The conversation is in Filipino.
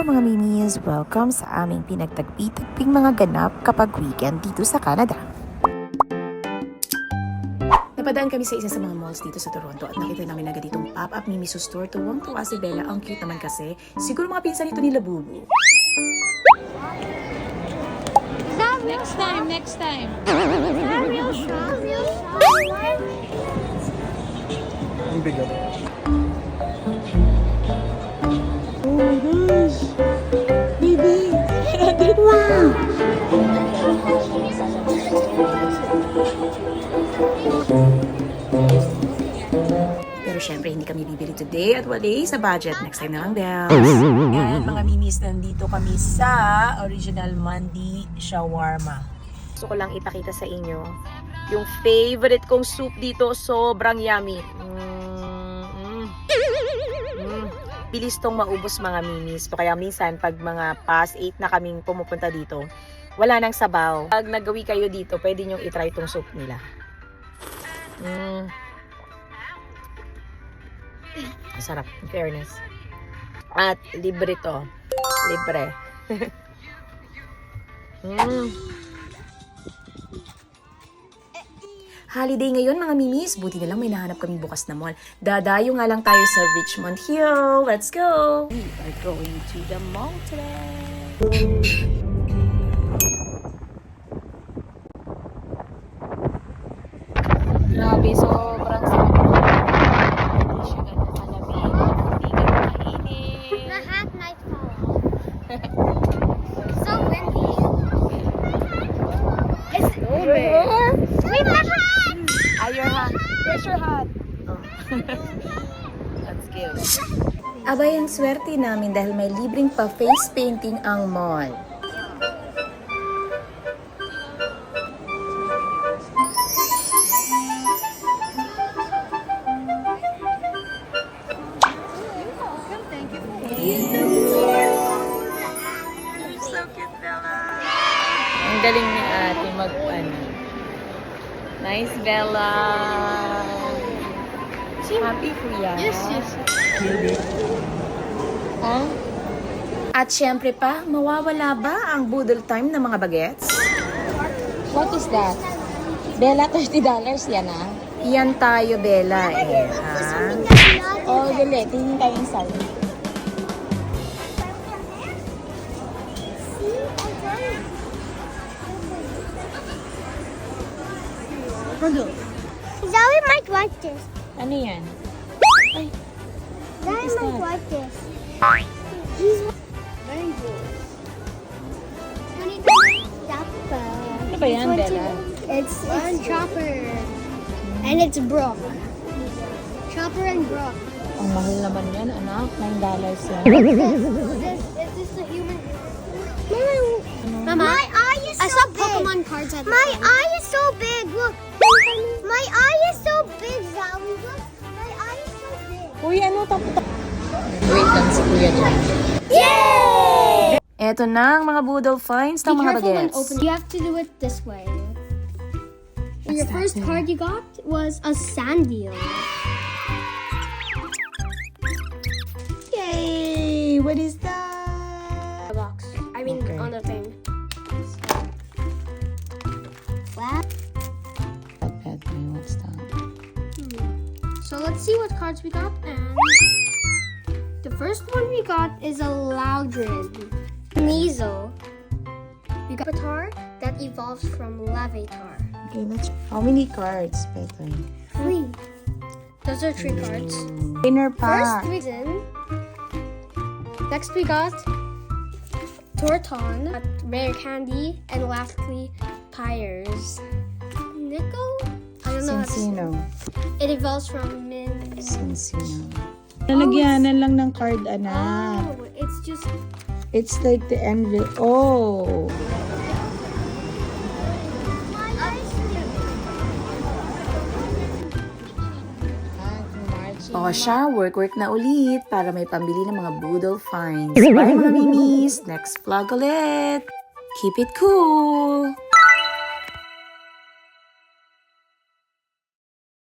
mga mimis! Welcome sa aming pinagtagpi-tagping mga ganap kapag weekend dito sa Canada. Napadaan kami sa isa sa mga malls dito sa Toronto at nakita namin agad itong pop-up Mimiso store. Tuwang-tuwa si Bella. Ang cute naman kasi. Siguro mga pinsan ito nila Bubu. Next time. Is that a real shop? Ang bigat. Oh gosh! Baby! Wow! Pero syempre hindi kami bibili today at wala sa budget. Next time na lang, Belle. Yan, mga mimis, nandito kami sa Original Mandi Shawarma. Gusto ko lang ipakita sa inyo yung favorite kong soup dito. Sobrang yummy. Bilis tong maubos mga mimis. So, kaya minsan pag mga past 8 na kaming pumupunta dito, wala nang sabaw. Pag nagawi kayo dito, pwede nyo itry tong soup nila. Masarap, in fairness. At libre to. Libre. Holiday ngayon mga mimis. Buti na lang may nahanap kaming bukas na mall. Dadayo nga lang tayo sa Richmond Hill. Let's go! We are going to the mall today. Grabe, sobrang sarap. Hindi siya ganun kalamig. Hindi ganun kainit. The hat night fall. So windy. It's Wait, my hat! Your hat. Where's your hat? Oh. That's cute. Abay, ang swerte namin dahil may libreng pa-face painting ang mall. Ang galing ni ate mag-ano. Nice, Bella. Happy kuya. Yes. Huh? At syempre pa, mawawala ba ang boodle time ng mga bagets? What is that? Bella, $30 yan ah. Yan tayo, Bella, eh. Ha? Oh, dali. Tingin tayo inside. Zoe might like this. Ano yan? Ay, Zoe might like this. Rainbow. ano ba yan, Bella? It's Chopper. And it's Brooke. Chopper and Brooke. Ang mahal naman yan, anak. $9 yan. Is this a human? Mama, my eye is so big. Pokemon cards at my eye is so big. Look. My eye is so big, Zoe. Look. My eye is so big. Uy, ano tapos? Wait lang si Kuya dyan. Yay! Eto na ang mga boodle finds ng mga bagets. You have to do it this way. Your first card you got was a Sandil. Yay! What is that? The box. I mean, Okay. on the thing. Wow. What's that? So let's see what cards we got. And the first one we got is a Loudred. Sneasel. We got Avatar that evolves from Lavatar. Okay, let's... How many cards, Peter? 3. Those are 3 cards. Winner First pack. reason. Next we got Torton, Rare Candy, and lastly Pyres. Nickel? I don't know how to say. Sinsino. It evolves from Min. Sinsino. Nalagyanan lang ng card, anak. Oh, it's just It's like the envelope. Oh. O siya, work na ulit para may pambili ng mga boodle finds. Bye mga mimis! Next vlog ulit! Keep it cool!